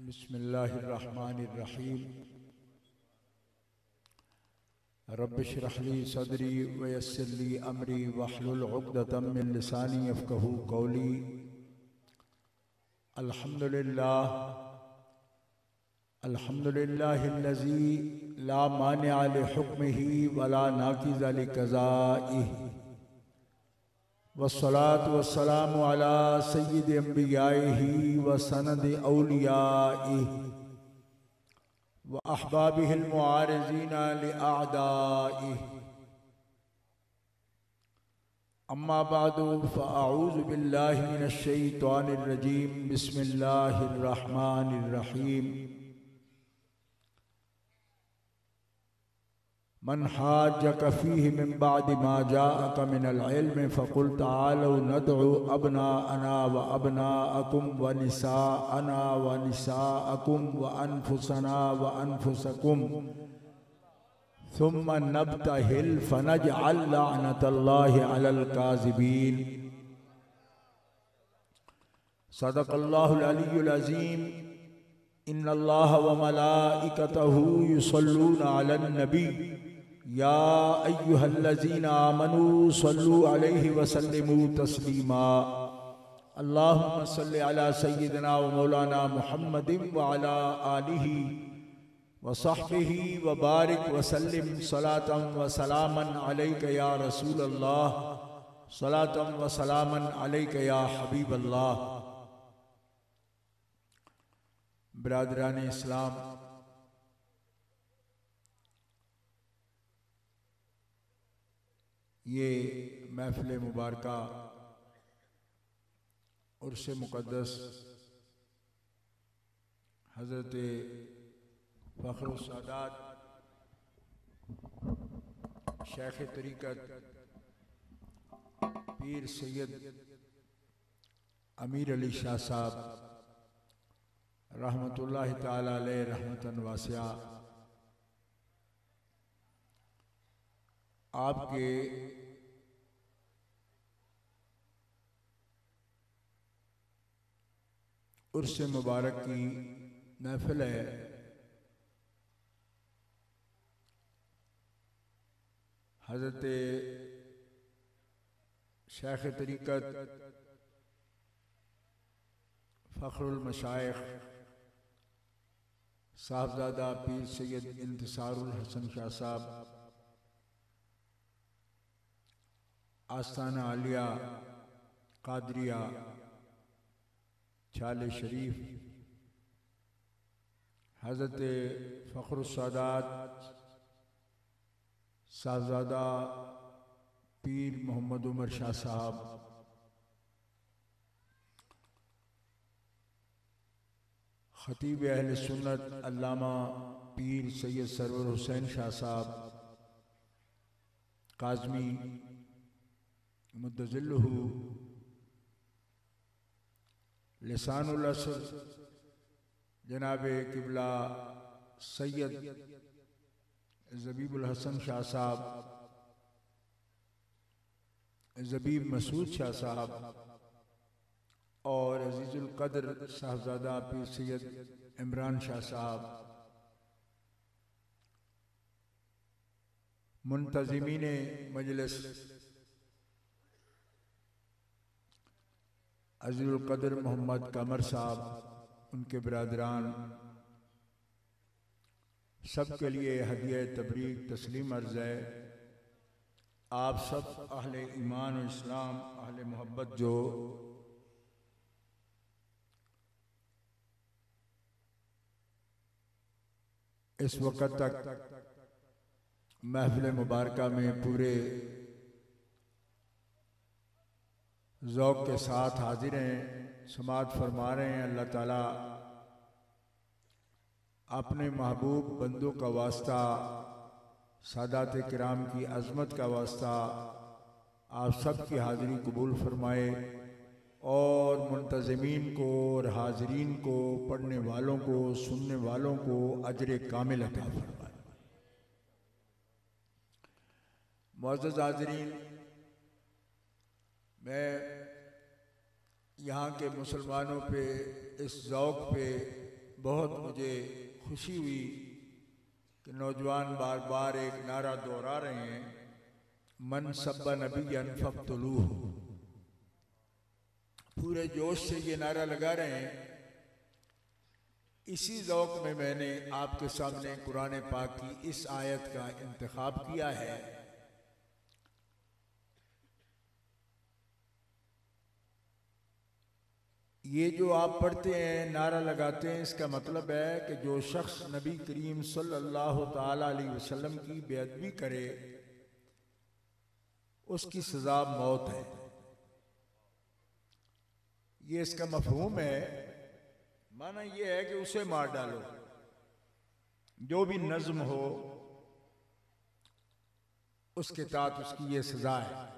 बिस्मिल्लाहिर्रहमानिर्रहीम। रब्बि इश्रह ली सदरी व यस्सिर ली अमरी वहलुल उक़दतम मिन लिसानी यफ़क़हू क़ौली। अल्हम्दुलिल्लाहिल्लज़ी ला मानिअ लिहुक्मिही वला नाक़िज़ लिक़ज़ाइही वस्सलातु वस्सलामु अला सय्यिदि अंबियाइही व सनदि औलियाइही व अहबाबिहिल मुआरिज़ीना लिअअदाइही। अम्मा बादु फ़अऊज़ु बिल्लाहि मिनश शैतानिर रजीम। बिस्मिल्लाहिर रहमानिर रहीम। मन हाज्जक फ़ीहि मिन बादि मा जाअक मिनल इल्म फ़क़ुल तआलौ नदउ अब्नाअना व अब्नाअकुम व निसाअना व निसाअकुम व अनफुसना व अनफुसकुम सुम्मा नब्तहिल फ़नजअल लअनतल्लाहि अलल काज़िबीन। सदक़ल्लाहुल अलियुल अज़ीम। इन्नल्लाह व मलाइकतहु युसल्लूना अलन नबी या अय्युहल्लज़ीना आमनू सल्लू अलैहि व सल्लिमू तस्लीमा। अल्लाहुम्मा सल्लि अला सय्यिदिना व मौलाना मुहम्मदिन व अला आलिहि व सहबिही व बारिक व सल्लिम सलातन व सलामन अलैका या रसूलल्लाह, सलातन व सलामन अलैका या हबीबल्लाह। बिरादरान इस्लाम, ये महफिल मुबारका उर्स मुक़द्दस हज़रत फ़ख्रुस सादात शेख तरीक़त पीर सैयद अमीर अली शाह साहब रहमतुल्लाहि ताला अलैहि रहमतन वासिया आपके उर्स मुबारक की महफिल है। हज़रत शेख तरीक़त फ़ख्रुल मशाइख़ साहबजादा पीर सैयद इंतिसारुल हसन शाह साहब आस्ताना आलिया कादरिया छाले शरीफ, हज़रत फ़ख्रुस सादात साहबजादा पीर मोहम्मद उमर शाह साहब, ख़तीब अहले सुन्नत अल्लामा पीर सैयद सरवर हुसैन शाह साहब, काज़मी मुद्दज़िल्लुहु, लिसानुल असर जनाबे किबला सैयद ज़बीबुल हसन शाह साहब, ज़बीब मसूद शाह साहब और अज़ीज़ुल क़द्र साहबजादा पीर सैयद इमरान शाह साहब, मुंतज़िमीन मजलिस अज़ीज़ुल क़द्र मोहम्मद कमर साहब, उनके बिरादरान, सब के लिए हदिया तबरीक तस्लीम अर्ज़ है। आप सब अहले ईमान और इस्लाम, अहले मोहब्बत जो इस वक़्त तक महफिल मुबारका में पूरे ज़ौक़ के साथ हाजिर हैं, समाअत फरमा रहे हैं। अल्लाह ताला अपने महबूब बंदों का वास्ता, सादात किराम की अज़मत का वास्ता आप सब की हाज़िरी कबूल फरमाए और मुंतज़िमीन को और हाज़रीन को, पढ़ने वालों को, सुनने वालों को अजर कामिल अता फरमाए। मुअज़्ज़ज़ हाज़रीन, मैं यहाँ के मुसलमानों पे इस ज़ौक़ पे बहुत मुझे खुशी हुई कि नौजवान बार बार एक नारा दोहरा रहे हैं, मन सब्बा नबी फक्तलूह। पूरे जोश से ये नारा लगा रहे हैं। इसी ज़ौक़ में मैंने आपके सामने कुरान पाक की इस आयत का इंतखाब किया है। ये जो आप पढ़ते हैं, नारा लगाते हैं, इसका मतलब है कि जो शख्स नबी करीम सल्लल्लाहु ताला अलैहि वसल्लम की बेअदबी करे उसकी सज़ा मौत है। ये इसका मफहूम है। माना ये है कि उसे मार डालो, जो भी नज़्म हो उसके तहत उसकी ये सज़ा है।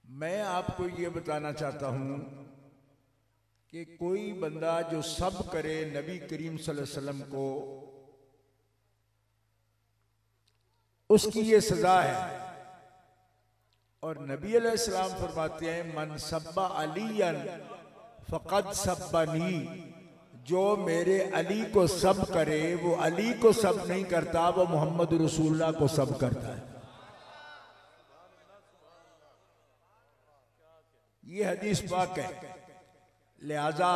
मैं आपको ये बताना चाहता हूं कि कोई बंदा जो सब करे नबी करीम सल्लल्लाहु अलैहि वसल्लम को, उसकी ये सजा है। और नबी अलैहिस्सलाम फरमाते हैं, मन सब्बा अलीयन फ़क़द सब्बनी, जो मेरे अली को सब करे वो अली को सब नहीं करता, वो मोहम्मद रसूलुल्लाह को सब करता है। ये हदीस पाक है। लिहाजा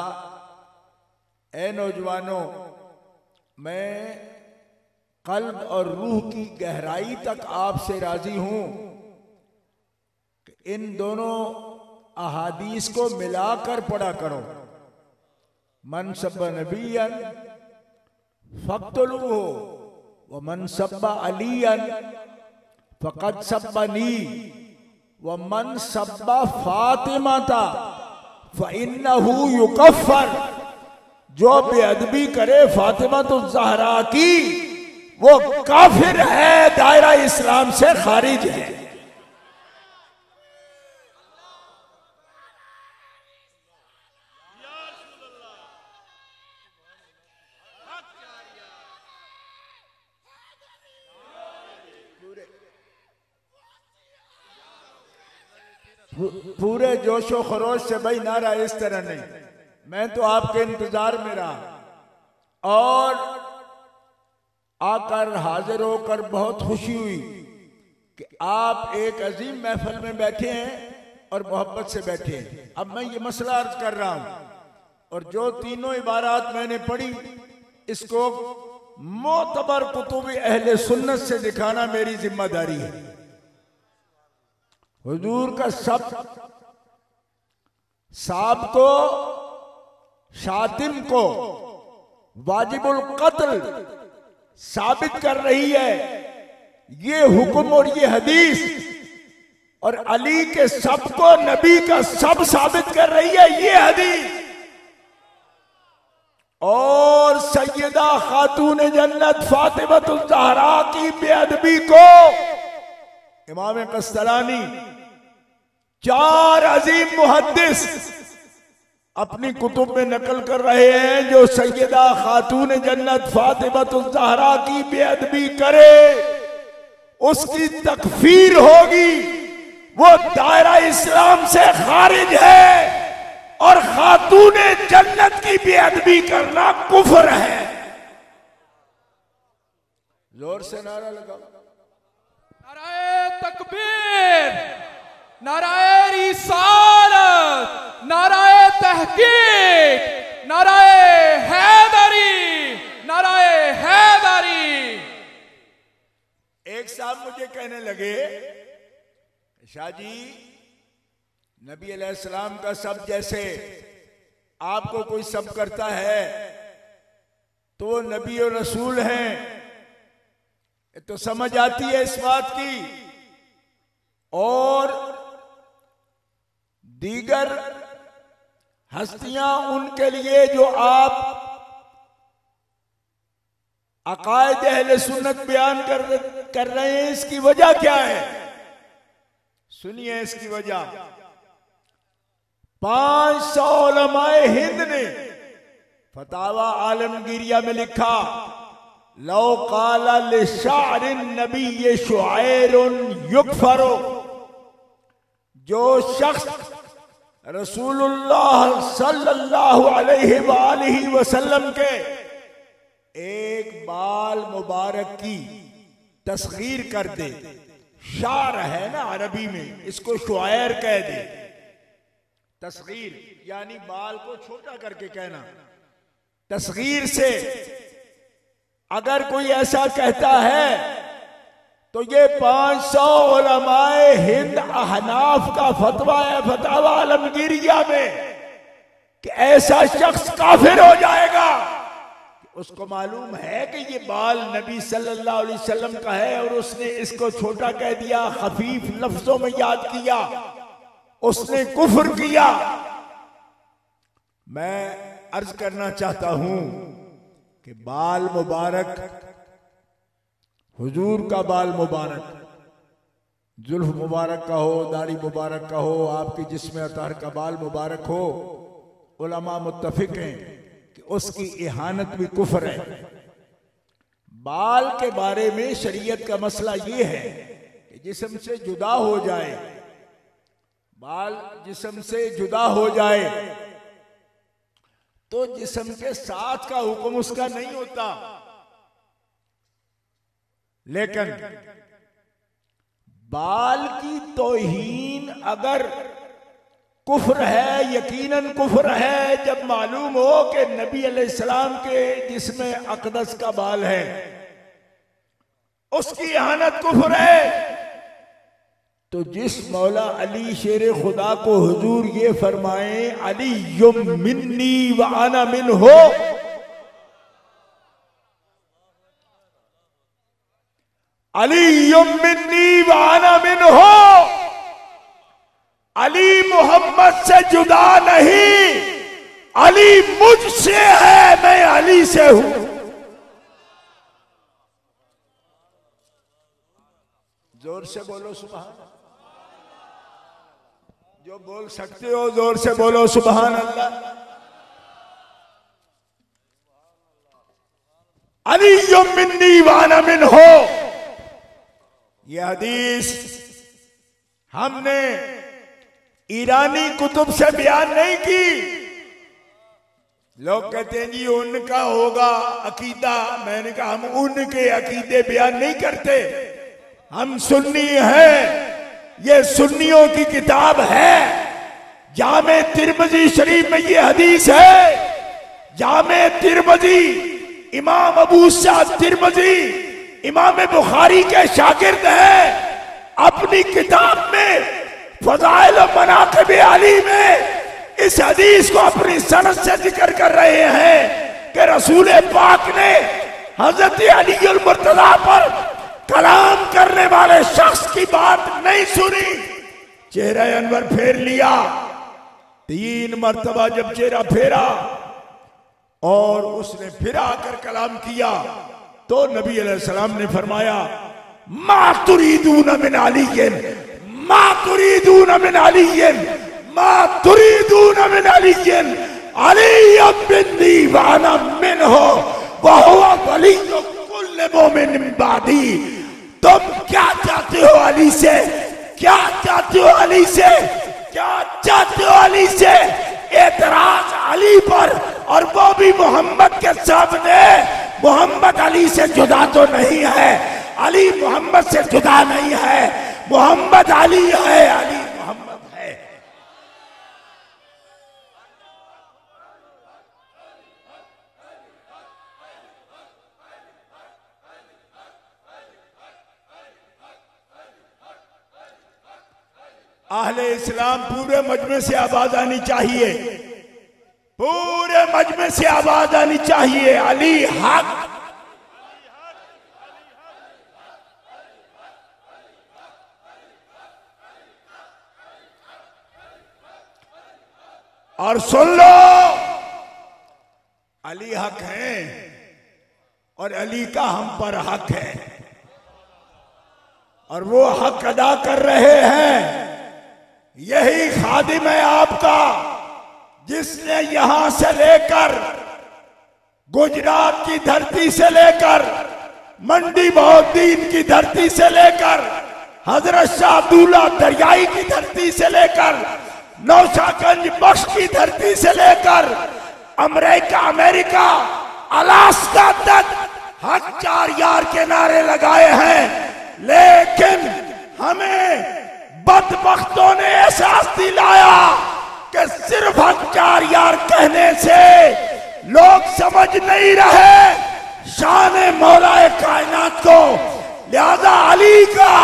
ए नौजवानों, मैं कल्ब और रूह की गहराई तक आपसे राजी हूं कि इन दोनों अहादीस को मिलाकर पढ़ा करो। मन सब्बा नबियन फक्तलूहु व मन सब्बा अलियन फ़क़द सब्बनी व मन सब्बा फातिमाता फ़इन्नहु युकफ़्फ़र, जो बेअदबी करे फातिमा तो ज़हरा की वो काफिर है, दायरा इस्लाम से खारिज है। पूरे जोशो खरोश से भाई नारा इस तरह नहीं। मैं तो आपके इंतजार में रहा और आकर हाजिर होकर बहुत खुशी हुई कि आप एक अजीम महफिल में बैठे हैं और मोहब्बत से बैठे हैं। अब मैं ये मसला अर्ज कर रहा हूं और जो तीनों इबारात मैंने पढ़ी इसको मोतबर कुतुब अहले सुन्नत से दिखाना मेरी जिम्मेदारी है। हुजूर का सब साब को, शातिम को वाजिबुल कत्ल साबित कर रही है ये हुक्म और ये हदीस, और अली के सब को नबी का सब साबित कर रही है ये हदीस। और सैयदा खातून जन्नत फातिमतुल ज़हरा की बेअदबी को इमाम कस्तलानी, चार अजीम मुहद्दिस अपनी कुतुब में नकल कर रहे हैं, जो सैयदा खातून जन्नत फातिमतुल ज़हरा की बेअदबी करे उसकी तकफीर होगी, वो दायरा इस्लाम से खारिज है, और खातून जन्नत की बेअदबी करना कुफ्र है। जोर से नारा लगाओ। नाराए तकबीर, नाराए रिसालत, नाराए तहकीक, नाराए हैदरी, नाराए हैदरी। एक साहब मुझे कहने लगे, शाह जी नबी अलैहिस्सलाम का सब जैसे आपको कोई सब करता है तो वो नबी और रसूल हैं, तो समझ आती है इस बात की। और दीगर हस्तियां उनके लिए जो आप अकायद अहले सुन्नत बयान कर रहे हैं, इसकी वजह क्या है? सुनिए इसकी वजह। 500 उलमाए हिंद ने फतावा आलमगीरिया में लिखा, लो काला लिशारिन नबी ये शुआइरुन युगफरो, जो शख्स रसूलुल्लाह सल्लल्लाहु अलैहि वसल्लम के एक बाल मुबारक की तस्गीर कर दे, शार है ना अरबी में, इसको शुआयर कह दे। तस्गीर यानी बाल को छोटा करके कहना। तस्गीर से अगर कोई ऐसा कहता है तो ये 500 उलमाए हिंद अहनाफ का फतवा है, फतवा आलमगीरिया में, कि ऐसा शख्स काफिर हो जाएगा। उसको मालूम है कि ये बाल नबी सल्लल्लाहु अलैहि वसल्लम का है और उसने इसको छोटा कह दिया, खफीफ लफ्जों में याद किया, उसने कुफ्र किया। मैं अर्ज करना चाहता हूं कि बाल मुबारक, हुजूर का बाल मुबारक, जुल्फ मुबारक का हो, दाढ़ी मुबारक का हो, आपके जिस्म अताहर का बाल मुबारक हो, उलमा मुत्तफिक हैं कि उसकी इहानत भी कुफ्र है। बाल के बारे में शरीयत का मसला ये है कि जिस्म से जुदा हो जाए, बाल जिस्म से जुदा हो जाए तो जिस्म के साथ का हुक्म उसका नहीं होता। लेकिन बाल की तौहीन अगर कुफ्र है, यकीनन कुफ्र है, जब मालूम हो कि नबी अलैहिस्सलाम के जिस्म अक़दस का बाल है, उसकी इहानत कुफ्र है। तो जिस मौला अली शेर खुदा को हुजूर ये फरमाए, अली युम मिन्नी व आना मिन हो, अली युम मिन्नी व आना मिन हो, अली मोहम्मद से जुदा नहीं, अली मुझसे है, मैं अली से हूं। जोर से बोलो सुभान, जो बोल सकते हो जोर से बोलो सुभान अल्लाह। अली युम मिन्नी व आना मिन हो, यह हदीस हमने ईरानी कुतुब से बयान नहीं की। लोग कहते हैं जी उनका होगा अकीदा, मैंने कहा हम उनके अकीदे बयान नहीं करते, हम सुन्नी हैं, ये सुन्नियों की किताब है। जामे तिरमिज़ी शरीफ में ये हदीस है। जामे तिरमिज़ी, इमाम अबू सअद तिरमिज़ी इमाम बुखारी के शागिर्द हैं। अपनी किताब में फज़ाइल व मनाक़िब अली में इस हदीस को अपनी सनद से जिक्र कर रहे हैं कि रसूल पाक ने हजरत अली अल मुर्तज़ा पर कलाम करने वाले शख्स की बात नहीं सुनी। चेहरा अनवर फेर लिया, 3 मरतबा जब चेहरा फेरा और उसने फिर आकर कलाम किया तो नबी अलैहिस्सलाम ने फरमाया, मा तुरीदून मिन अलीय्यिन, मा तुरीदून मिन अलीय्यिन, मा तुरीदून मिन अलीय्यिन, अली बिन्नी व अना मिन्हु व हुवा वलिय्यु कुल्लि मुमिन मिन बादी। तुम क्या चाहते हो अली से, क्या चाहते हो अली से, क्या चाहते हो अली से? एतराज अली पर, और वो भी मोहम्मद के सामने। मोहम्मद अली से जुदा तो नहीं है, अली मोहम्मद से जुदा नहीं है, मोहम्मद अली है, अली मोहम्मद है। अहले इस्लाम पूरे मजमे से आवाज आनी चाहिए, पूरे मजमे से आवाज आनी चाहिए, अली हक। और सुन लो, अली हक है और अली का हम पर हक है और वो हक अदा कर रहे हैं। यही खादिम है आपका जिसने यहां से लेकर गुजरात की धरती से लेकर मंडी बहुद्दीन की धरती से लेकर हजरत शाह अब्दुल्ला दरियाई की धरती से लेकर नौशागंज बख्श की धरती से लेकर अमेरिका अलास्का तक हक 4 यार के नारे लगाए हैं, लेकिन हमें बदबख्तों ने एहसास दिलाया कि सिर्फ हक 4 यार कहने से लोग समझ नहीं रहे शान मौलाए कायनात को। लिहाजा अली का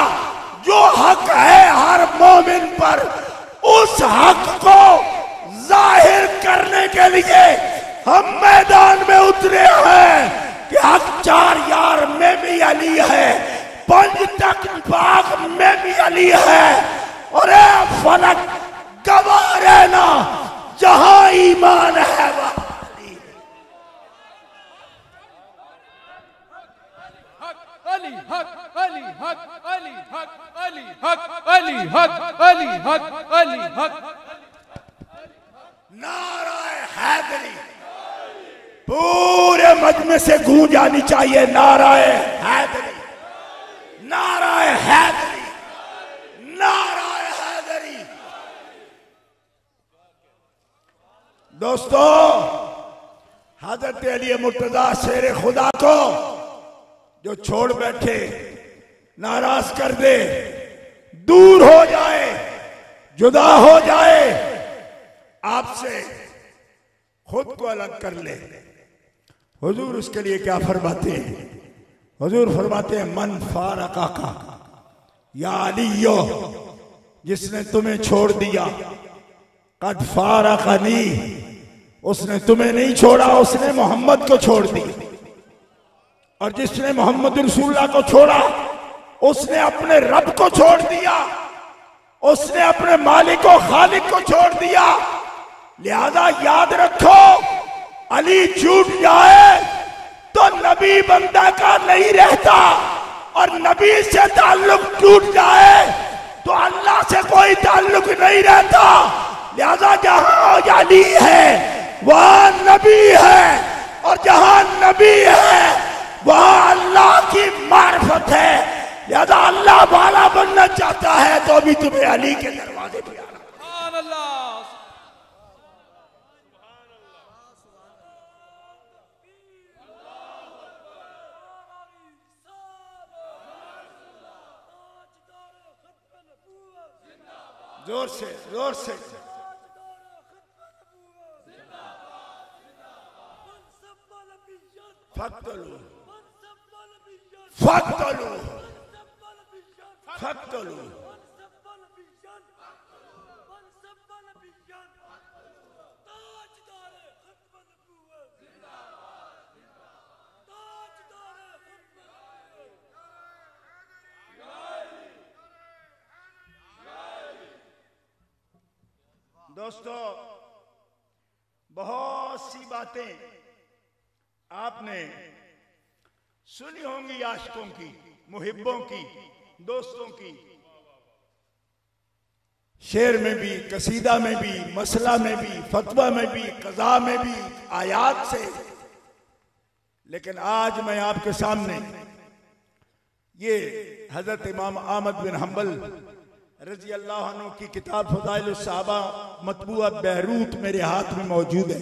जो हक है हर मोमिन पर, उस हक को जाहिर करने के लिए हम मैदान में उतरे हैं कि हक 4 यार में भी अली है, पंज तक बाग में भी अली है। और फलक गवाह रहना जहां ईमान है वह अली हक अली हक अली हक अली हक अली हक अली हक अली हक। नाराए हैदरी पूरे मजमे से गूंज आनी चाहिए। नाराए हैदरी, नाराए हैदरी, नाराए हैदरी। दोस्तों, हजरत अली मुर्तजा शेर खुदा को जो छोड़ बैठे, नाराज कर दे, दूर हो जाए, जुदा हो जाए, आपसे खुद को अलग कर ले, हुजूर उसके लिए क्या फरमाते हैं? हुजूर फरमाते हैं मन फारका का या अलियो, जिसने तुम्हें छोड़ दिया, कद फारकनी, उसने तुम्हें नहीं छोड़ा, उसने मोहम्मद को छोड़ दिया। और जिसने मोहम्मद रसूलुल्लाह को छोड़ा, उसने अपने रब को छोड़ दिया, उसने अपने मालिक और खालिक को छोड़ दिया। लिहाजा याद रखो, अली छूट जाए तो नबी बंदा का नहीं रहता, और नबी से ताल्लुक टूट जाए तो अल्लाह से कोई ताल्लुक नहीं रहता। लिहाजा जहां अली है वहां नबी है, और जहां नबी है वहां अल्लाह की मार्फत है। लिहाजा अल्लाह वाला बनना चाहता है तो भी तुम्हें अली के दरवाजे पे आना। जोर से, जोर से। फक्तलू फक्तलू फक्तलू। दोस्तों, बहुत सी बातें आपने सुनी होंगी, आशिकों की, मुहिब्बों की, दोस्तों की, शेर में भी, कसीदा में भी, मसला में भी, फतवा में भी, कज़ा में भी, आयात से। लेकिन आज मैं आपके सामने ये हजरत इमाम अहमद बिन हंबल रजी अल्लाह अन्हु की किताब फ़ज़ाइल सहाबा मतबूआ बैरूत मेरे हाथ में मौजूद है।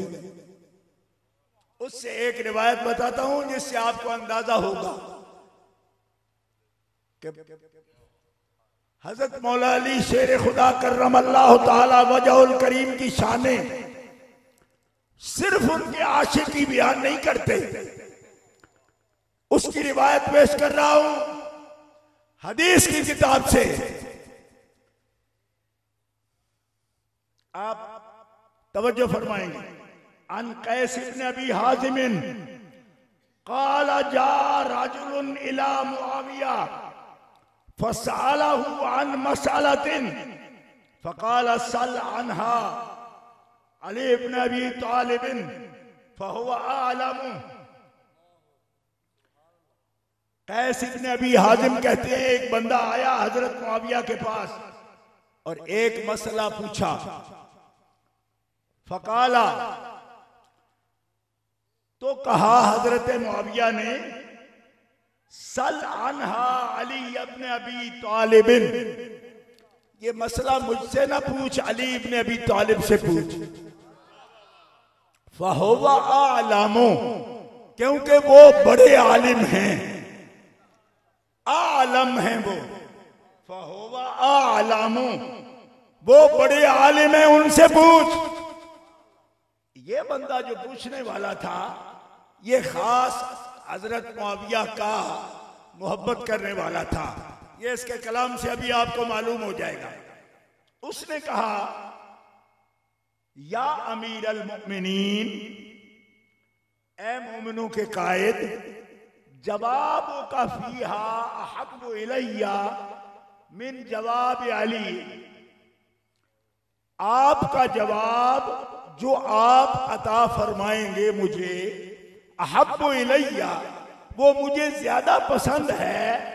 उससे एक रिवायत बताता हूं जिससे आपको अंदाजा होगा कि हजरत मौला अली शेर खुदा कर्रमल्लाहु ताला वजहुल करीम की शाने सिर्फ उनके आशिक ही बयान नहीं करते। उसकी रिवायत पेश कर रहा हूं हदीस की किताब से। आप तवज्जो फरमाएंगे। अन कैस इब्न अबी हाजिमिन क़ाल जा रजुलन इला मुआविया फसअलहु अन मसअलतिन फ़क़ाल सल अन्हा अली इब्न अबी तालिब फ़हुवा आलम। कैस इब्न अबी हाजिम कहते हैं, एक बंदा आया हजरत मुआविया के पास और एक मसला पूछा। फ़क़ाला, तो कहा हजरत मुआविया ने, सल अन्हा अली इब्न अबी तालिब, ये मसला मुझसे ना पूछ, अली इब्न अबी तालिब से पूछ। फहुवा आलमो, क्योंकि वो बड़े आलिम हैं, आलम हैं वो। फहुवा आलमो, वो बड़े आलिम हैं, उनसे पूछ। ये बंदा जो पूछने वाला था ये खास हजरत मुआविया का मोहब्बत करने वाला था। ये इसके कलाम से अभी आपको मालूम हो जाएगा। उसने कहा, या अमीर अल मुमिनीन, ए मोमिनों के कायद, जवाब का फीहा अहब्बु इलैया मिन जवाब अली, आपका जवाब जो आप अता फरमाएंगे मुझे, अहब्बु इलैया, वो मुझे ज्यादा पसंद है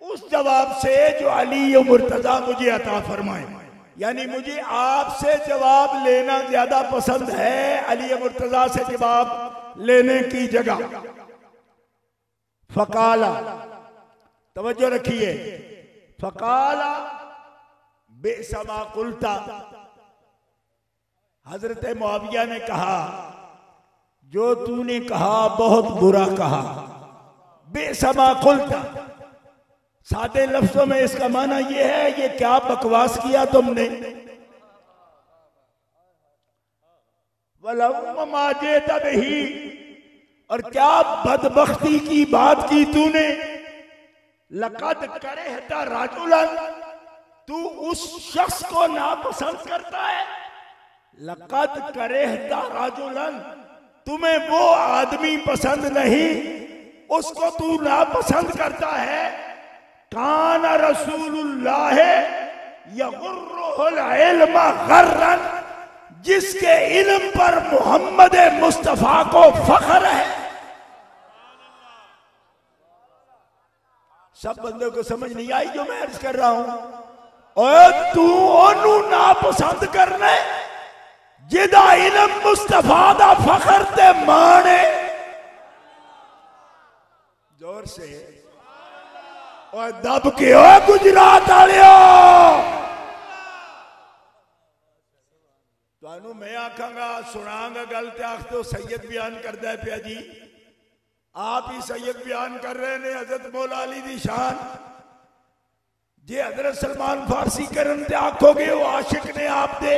उस जवाब से जो अली और मुर्तजा मुझे अता फरमाए। यानी मुझे आपसे जवाब लेना ज्यादा पसंद है अली और मुर्तजा से जवाब लेने की जगह। फकाला, तवज्जो रखिए, फकाला बेसमा कुल्ता, हजरत मुआविया ने कहा, जो तूने कहा बहुत बुरा कहा। बेसमा कुल्ता, सादे लफ्जों में इसका माना यह है, ये क्या बकवास किया तुमने। वलौ माजे तब ही, और क्या बदबख्ती की बात की तूने। लक़द करहता राजुलन, तू उस शख्स को नापसंद करता है। लक़द करहता राजुलन, तुम्हें वो आदमी पसंद नहीं, उसको तू नापसंद करता है। कान रसूलुल्लाह यगुर्रुहुल इल्म गर्रन, जिसके इल्म पर मोहम्मद मुस्तफा को फख्र है। सब बंदों को समझ नहीं आई जो मैं अर्ज कर रहा हूं। और तू ओनू नापसंद करने जिदा इल्म मुस्तफा दा फख्र ते माने। जोर से और दब के ओ गुजरात वालियो, तुहानू मैं आखांगा सुनांगा गल ते आख तो सैयद बयान करदा है पिया जी। आप ही सैयद बयान कर रहे ने हजरत मौला अली दी शान। जे हजरत सलमान फारसी करन ते आखोगे वो आशिक ने आप दे,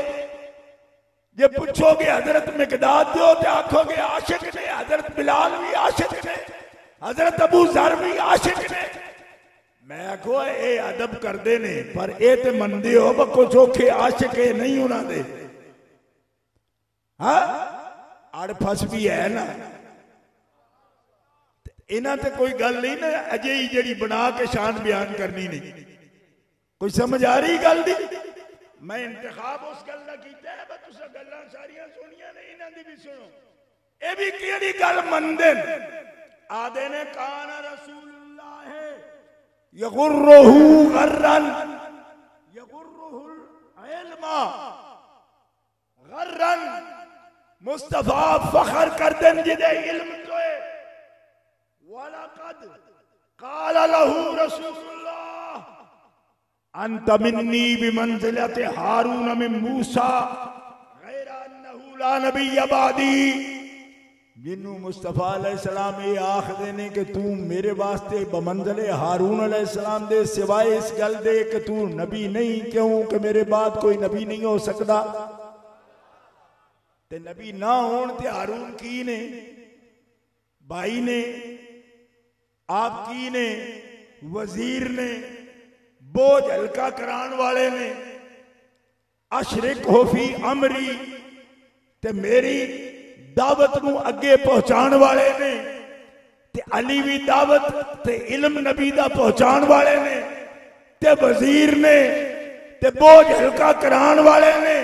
जे पूछोगे हजरत मिकदाद दो ते आखोगे आशिक ने। हजरत बिलाल भी आशिक ने, हजरत अबू जर भी आशिक ने। मैं आखो ये अदब करते ने, पर ये तो मनते हो बको चोखे आशिक नहीं उन्होंने। हाँ अड़ फस भी है ना, इन्हां ते कोई गल नहीं ना अजे ही जी बना के शान बयान करनी नहीं। कोई समझ आ रही गल दी। मैं इंतखाब उस गल का कीता है, बस तुसां गल्लां सारियां सुनियां ने, इन्हां दी भी सुनो। ये भी केड़ी गल मनदे आदे ने, कान रसूलुल्लाह है यगुर्रुहु गर्रन, यगुर्रुहुल इल्मा गर्रन, मुस्तफा फख्र कर देन जिदे इल्म तो है। वलक़द क़ाल लहू रसूलुल्लाह अंत मिन्नी बिमंज़िलति हारून मिन मूसा गैर अन्नहु ला नबिय्य बादी। जिन्नू मुस्तफा अलैहिस्सलाम ये आख देने कि तू मेरे वास्ते बमंज़िले हारून अलैहिस्सलाम दे, सिवाय इस गल दे कि तू नबी नहीं, क्यों कि मेरे बाद कोई नबी नहीं हो सकता। ते नबी ना होन ते हारून की ने, भाई ने, आप की ने, वजीर ने, बोझ हल्का कराने वाले ने। अशरिक हो फी अमरी, ते मेरी दावत नू अगे पहुंचाने वाले ने। ते अली भी दावत ते इल्म नबी दा पहुंचाने वाले ने, ते वजीर ने, ते बोझ हल्का कराने वाले ने।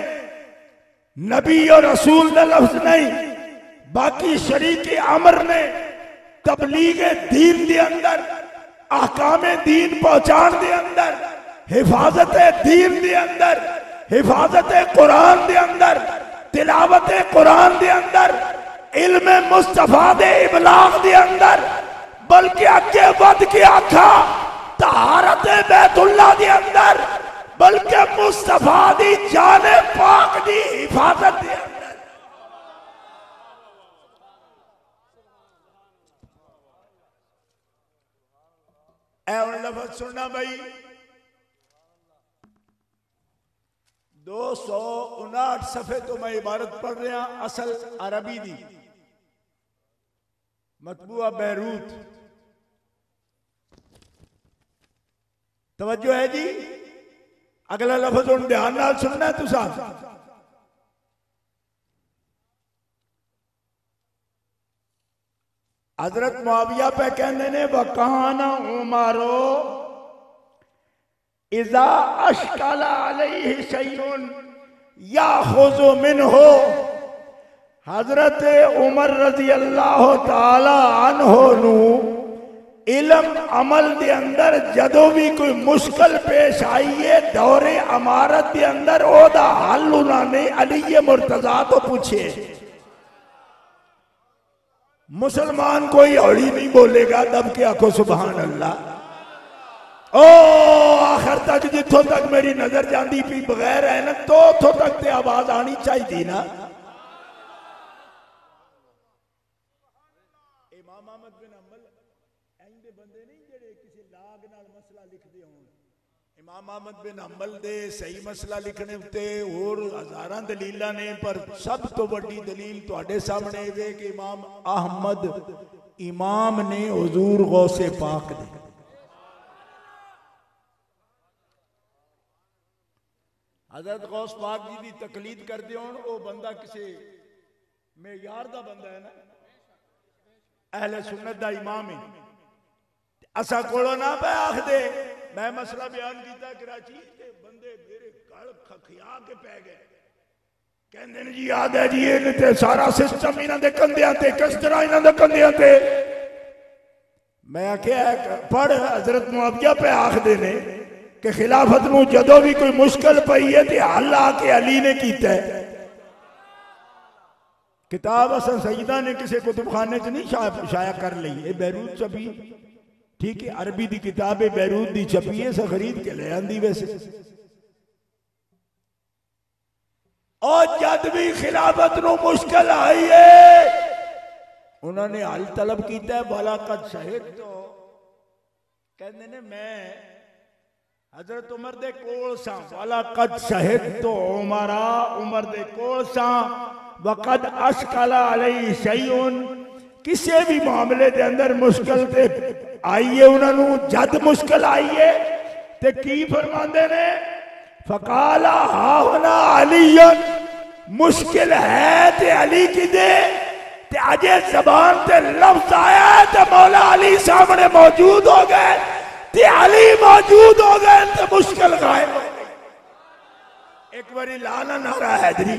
नबी और रसूल दा लफ्ज नहीं, बाकी शरीक अमर ने तबलीग दीन दे अंदर, अहकामे दीन पहुंचाने दे अंदर, हिफाजत दीन दे अंदर, हिफाजत कुरान दे अंदर, तिलावत कुरान दे अंदर, इल्म मुस्तफा दे इबलाग दे अंदर, बल्कि अगे वध के आखा तहारत बैतुल्ला दे अंदर बल्कि मुस्तफा दी जाने पाक दी हिफाजत दे अंदर। लफ्ज सुनना भाई, 259 सफे तो मैं इबारत पढ़ रहा, असल अरबी दी, मतबूआ बैरूत। तवज्जो है जी। अगला लफ्ज हुण ध्यान नाल सुनना है तुसा। हजरत मुआविया पे कहते ने वकाना उमरो इज़ा अश्कला अलैहि शैउन याखुज़ु मिन्हु। हजरत उमर रज़ी अल्लाह ताला अन्हु नू इलम अमल दे अंदर जदों भी कोई मुश्किल पेश आई है दौरे अमारत दे अंदर ओदा हल उन्होंने अली मुर्तजा तो पूछे। मुसलमान कोई हौली नहीं बोलेगा, दब के आखो सुभान अल्लाह। ओ आखिर तक जिथों तक मेरी नजर जाती पी बगैर है तो उथों तक ते आवाज आनी चाहिए ना। इमाम अहमद बिन हंबल ऐंदे बंदे नहीं जेड़े किसी लाग नाल मसला लिखदे होण। इमाम अहमद बिन हंबल दे सही मसला लिखने उत्ते और हजारां दलीलां ने, पर सब तो बड़ी दलील तुहाडे सामने है कि इमाम अहमद इमाम ने हुजूर गौसे पाक दे हजरत गौस पाक जी की तकलीद करते हो, वो बंदा किसी मेयार दा बंदा है ना, अहले सुन्नत दा इमाम है। असा कोलो ना पे आख दे मैं मसला बयान किया कराची ते बंदे मेरे गल खखिया के पै गए, कहंदे ने जी याद है जी ये ते सारा सिस्टम इन्हां दे कंधियां ते किस तरह इन्हां दे कंधियां ते। मैं आख्या पढ़ हजरत मुआविया पे आख दे ने कि खिलाफत नूं जदों भी कोई मुश्किल पई है तो हल आके अली ने कीता है। किताब असन सईदा ने किसी कुतुबखाने च नहीं शाया कर ली, ये बैरूत छपी, ठीक है, अरबी की किताब है, बैरूत की छपी है, से खरीद के ले आंदी। वैसे और जद भी खिलाफत नूं मुश्किल आई है उन्होंने हल तलब किया है। वाला कद शहीद तो कहते ने मैं हजरत उमर दे कोल सा, वाला कद शहीद तो उमरा उमर दे कोल सा, वक़द अश्कला अलैहि शैउन। किसी भी मामले दे अंदर मुश्किल ते आई है, उन्होंने जद मुश्किल आई है ते की फरमांदे ने फकाला हाहुना अलीयन, मुश्किल है ते अली की दे ते अजे जबान ते लफ्ज आया ते मौला अली सामने मौजूद हो गए ते अली मौजूद हो गए तो मुश्किल गायब हो गई। एक बारी लाना नारा हैदरी।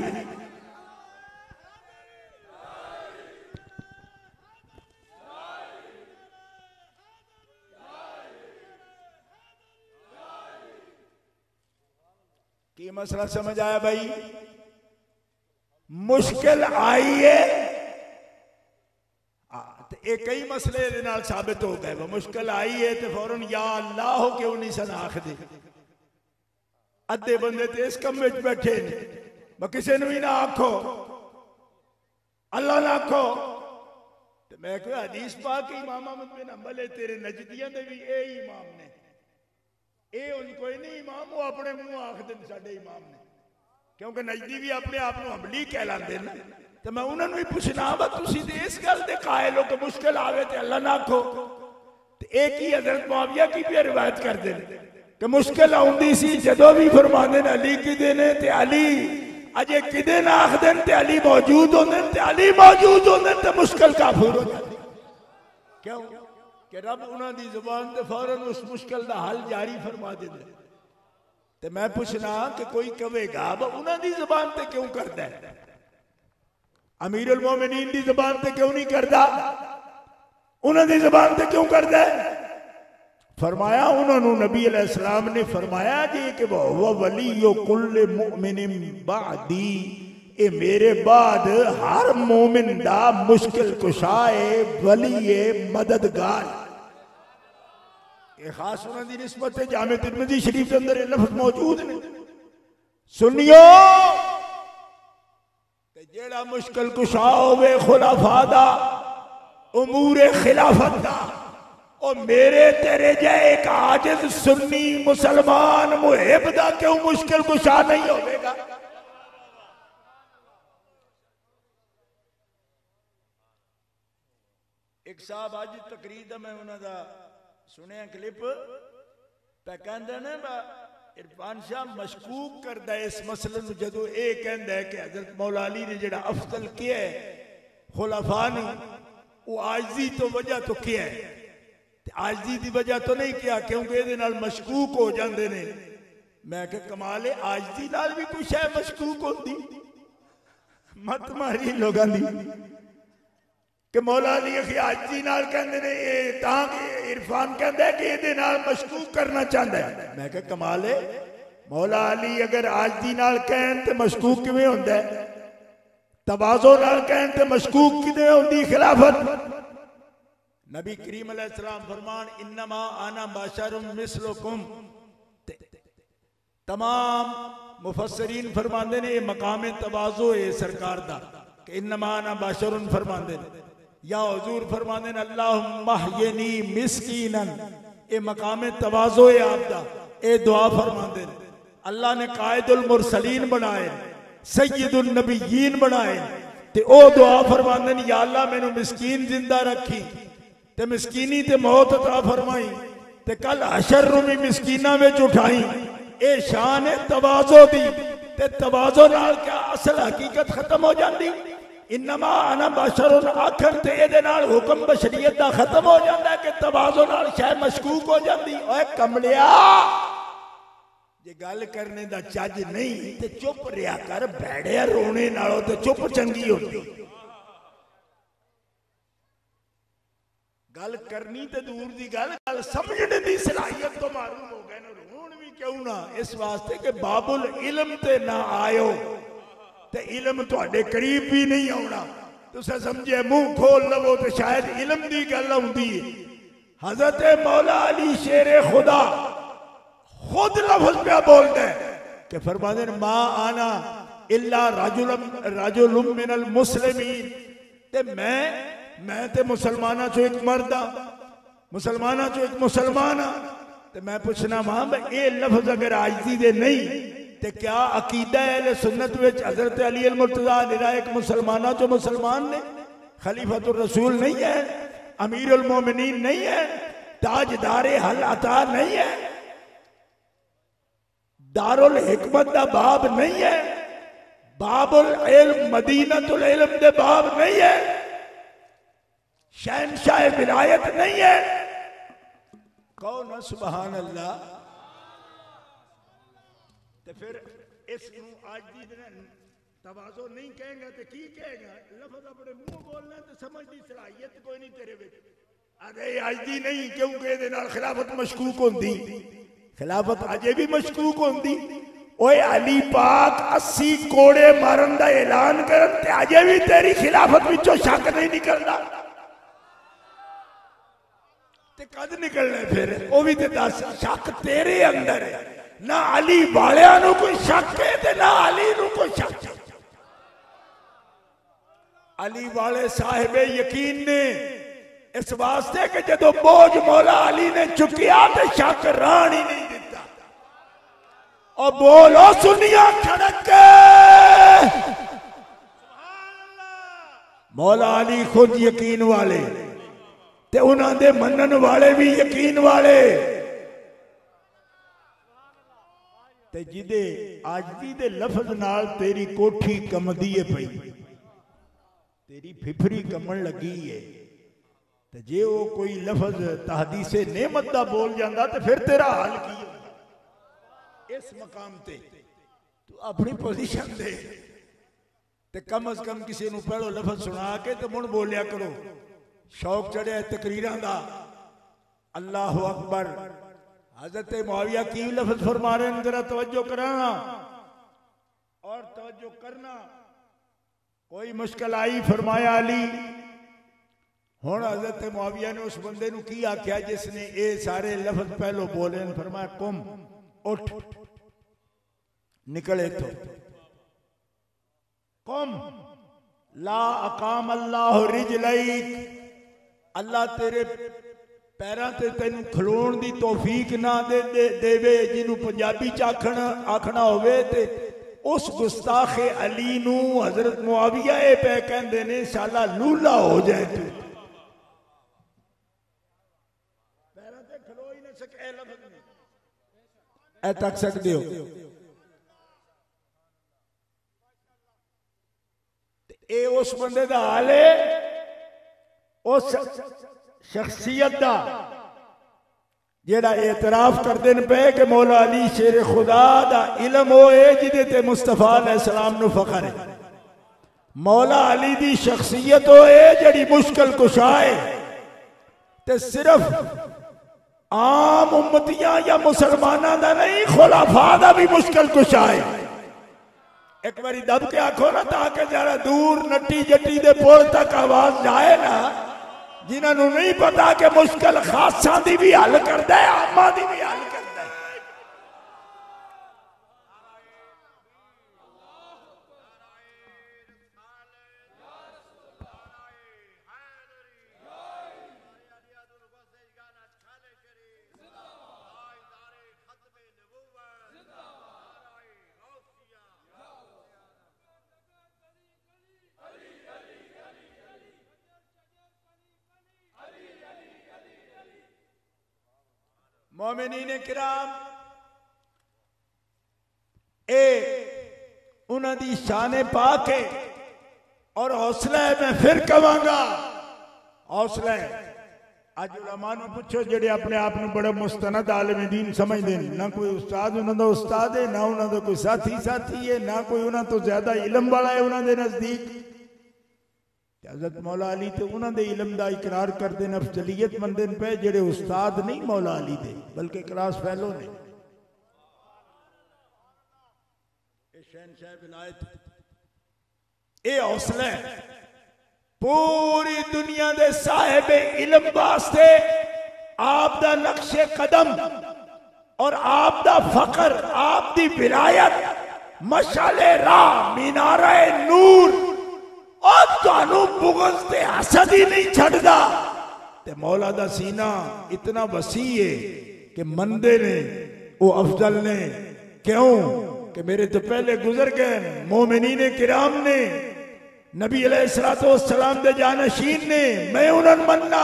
की मसला समझ आया भाई? मुश्किल आई है एक कई मसले दे नाल साबित हो गए। मुश्किल आई है तो फौरन या अल्लाह हो क्यों नहीं सन आखदे। अद्धे बंदे तो इस कम में बैठे ने, मैं किसी ने भी ना आखो अल्लाह ना आखो तो मैं कोई हदीस पा के इमाम अहमद बिन हंबल है तेरे नजदियां दे भी ए इमाम ने, ए उन कोई नहीं इमाम, वो अपने मुंह आखदे साडे इमाम ने, क्योंकि नजदी भी अपने आप को हंबली कहलाते ना। तो मैं उन्होंने भी पूछना बा तुसी ते इस गल दे कायल हो कि मुश्किल आवे ते अल्लाह ना आखो। तो एक ही हजरत मुआविया की भी रिवायत करते हैं कि मुश्किल आउंदी सी जदों भी फरमांदे ने अली किदे ने ते अली अजे किदे ना आखदे ते अली मौजूद होंदे ते अली मौजूद होंदे ते मुश्किल काफूर हो जाती। क्यों कि रब उन्हां दी जुबान ते फौरन उस मुश्किल दा हल जारी फरमा देंदे। ते मैं पूछना कि कोई कहेगा उन्हां दी जुबान ते क्यों करदा है, अमीरुल मोमिनीन दी जुबान ते क्यों नहीं करता, उन्होंने जुबान ते क्यों करता है? फरमाया उन्होंने नबी अलैहिस्सलाम ने फरमाया जी कि वह वलियो कुल्ले मुमिनिन बादी, ए मेरे बाद हर मोमिन दा मुश्किल कुशाए वली मददगार। कि खास उन्होंने निस्बत है जामे तिरमिज़ी शरीफ के अंदर ये लफ्ज़ मौजूद ने। सुनियो ते जेड़ा मुश्किल कुशा होवे खुलाफा दा उमूरे खिलाफत दा और मेरे तेरे जैसे एक आजिज़ सुन्नी मुसलमान मुहिब दा क्यों मुश्किल कुशा नहीं होवेगा। एक साहब अज तकरीर दा मैं उन्हां दा सुनिया क्लिप पे कहंदे ने इरफान शाह मशकूक करदा इस मसले नूं जदों ये कहंदा है कि हज़रत मौला अली ने जिहड़ा अफजल किया है खुलाफा नूं वो आजिज़ी तो वजह तो किया है, आजिज़ी दी वजह तो नहीं किया क्योंकि ये नाल मशकूक हो जाते ने। मैं कहा कमाल है आजिज़ी नाल भी कुछ है मशकूक होती मत मारी लोगों दी कि मौला अली आजिज़ी नाल कहंदे ने तां कि इरफान कहंदा है कि ये नाल मशकूक करना चाहता है। मैं कहा कमाल है मौला अली अगर आजिज़ी नाल कहन ते मशकूक किवें हुंदा है, तवाज़ो नाल कहन ते मशकूक किवें हुंदी खिलाफत। नबी करीम अलैहिस्सलाम फरमान इन्नमा आना बशरुम मिसलुकुम। तमाम मुफस्सरीन फरमाते ने ये मकाम तवाज़ो है सरकार दा कि इन्नमा आना बशरुन फरमाते ने या हुजूर फरमाते ने अल्लाहुम्मा अहयिनी मिस्कीनन, ये मकाम तवाज़ो है आपदा। ये दुआ फरमाते ने अल्लाह ने कायदुल मुरसलीन बनाए सय्यदुन नबिय्यीन बनाए ते ओ दुआ फरमाते ने या अल्लाह मैनू मिस्कीन जिंदा रखी ते मिस्कीनी ते मौत अता फरमाई ते कल हशर नूं भी मिस्कीना विच उठाई। ए शान है तवाज़ो दी ते तवाज़ो नाल क्या असल हकीकत खत्म हो जाती। इन्नमा अना बशरुन आखर ते इहदे नाल हुक्म बशरीयत दा खत्म हो जाता है कि तवाज़ो नाल शै मशकूक हो जाती। ओए कमलिया जे गल करने दा चज नहीं ते चुप रहा कर, बैठिया रोने नालों ते चुप चंगी होती। गल करनी तो दूर की गल समझने की सलाहियत तो मारूम हो गए ना, रोन भी क्यों ना। इस वास्ते कि बाबुल इलम ते ना आयो ते इलम तुहाडे करीब भी नहीं आना। तुसा समझे मुंह खोल लवो तो शायद इलम की गल आउंदी है। हजरत मौला अली शेरे खुदा खुद लफ्ज पे बोलते हैं कि फरमाते हैं मा आना इल्ला रजुलुम मिनल मुस्लिमीन। ते मैं ते मुसलमाना चो एक मर्द हाँ, मुसलमाना चो एक मुसलमान हाँ। ते मैं पूछना वहां भाई ये लफ्ज अगर आजिज़ी दे नहीं ते क्या अकीदा है सुन्नत विच हजरत अली अल मुर्तज़ा निरा एक मुसलमाना चो मुसलमान ने, खलीफतुर रसूल नहीं है, अमीरुल मोमिनीन नहीं है, ताजदारे हल अता नहीं है, दारुल हिकमत दा बाब नहीं है, बाबुल इल्म मदीनतुल इल्म दे बाब नहीं है, शहनशाह विलायत नहीं है। कहो ना सुबहान अल्लाह। तो फिर इस आज दी तवाज़ो नहीं कहेगा तो की कहेगा। लफ्ज अपने मुंह बोलना तो समझ दी सलाहियत कोई नहीं तेरे विच। अरे आज दी नहीं क्योंकि ये नाल खिलाफत मशकूक होंदी, खिलाफत अजे भी मशकूक होंदी। ओए अली पाक 80 कोड़े मारन दा ऐलान करन ते अजे भी तेरी खिलाफत विचों शक नहीं निकलदा। कद निकलना फिर वो भी तो दस। शक तेरे अंदर है ना, अली वालियां नूं कोई शक है ते ना अली नूं कोई शक है। अली वाले साहिबे यकीन ने इस वास्ते कि जदों बोझ मौला अली ने चुकिया तो शक रान ही नहीं दिता। और बोलो सुनिया खड़क के मौला अली खुद यकीन वाले ते उन्हां दे मनन वाले भी यकीन वाले। ते जिदे आजिज़ी दे लफ्ज नाल तेरी कोठी कमदी है पई, तेरी फिफरी कमन लगी है। ते जे वो कोई लफ्ज तहदीसे नेमत दा बोल जांदा ते फिर तेरा हाल की होंदा। इस मकाम ते तू अपनी पोजीशन दे ते कम अज कम किसी नूं पहलो लफ्ज सुना के ते मुड़ बोलिया करो। शौक चढ़िया तकरीरां दा। अल्लाह अकबर। हजरत मुआविया की लफ्ज फरमा रहे हैं, जरा तवज्जो कराना और तवज्जो करना। कोई मुश्किल आई फरमाया अली हुण हज़रत मुआविया ने उस बंदे नूं की आख्या जिसने ये सारे लफ्ज पहलो बोले, फरमाया कुम उठ निकले तो कुम ला अकाम अल्लाह रिजलैक, अल्लाह तेरे पैरों ते तेनू खलोण दी तौफीक ना देवे। जिन्हों पंजाबी च आखना होवे ते उस गुस्ताखे अली नू हजरत मुआविया ये पे कहंदे ने शाला लूला हो जाए तू, पैरों ते खलो ही ना सके लफ्ज नहीं ऐ तक सकते हो। ये उस बंदे दा हाल है, उस शख्सियत दा जेड़ा एतराफ करते पे कि मौला अली शेर खुदा दा इलम होए जिदे ते मुस्तफा अलैहिस्सलाम नू फखर है। मौला अली दी शख्सियत होए जड़ी मुश्किल कुशा है ते सिर्फ आम उम्मतियां या मुसलमाना दा नहीं, खुलाफा दा भी मुश्किल कुशा है। एक बारी दब के आखो ना ताकि जरा दूर नट्टी जट्टी दे पुल तक आवाज जाए ना, जिन्होंने नहीं पता कि मुश्किल खासा दी भी हल करता है, आमा दी भी हल करता है। मोमिनीन किराम ए उन्हां दी शान पाक है और हौसला है। मैं फिर कहवांगा हौसला है। अज उलमा नूं पुछो जेड़े अपने आप नूं बड़ा मुस्तनद आलिम दीन समझदे ने, ना कोई उस्ताद उन्हां दा उस्ताद है, ना उन्हां दा कोई साथी है, ना कोई उन्हां तो ज्यादा इलम वाला है उन्हां दे नजदीक। हज़रत मौला अली तो उन्हां दे इलम दा इकरार करते हैं, अफजलियत मंदे पे जेड़े उस्ताद नहीं मौला अली दे बल्कि क्लास फैलो ने। शहनशाह विलायत ये हौसला है पूरी दुनिया दे साहिब इलम वास्ते। आप दा नक्शे कदम और आप दा फकर, आप दी विलायत मशाले राह मीनारा नूर और तानू बुग़्ज़ ते हसद ही नहीं छड़दा। ते मौला दा सीना इतना वसी है कि मंदे ने वो अफजल ने, क्यों कि मेरे तो पहले गुजर गए मोमिनीन किराम ने, नबी अलैहिस्सलातु वस्सलाम दे जानशीन ने, मैं उन्हें मनना।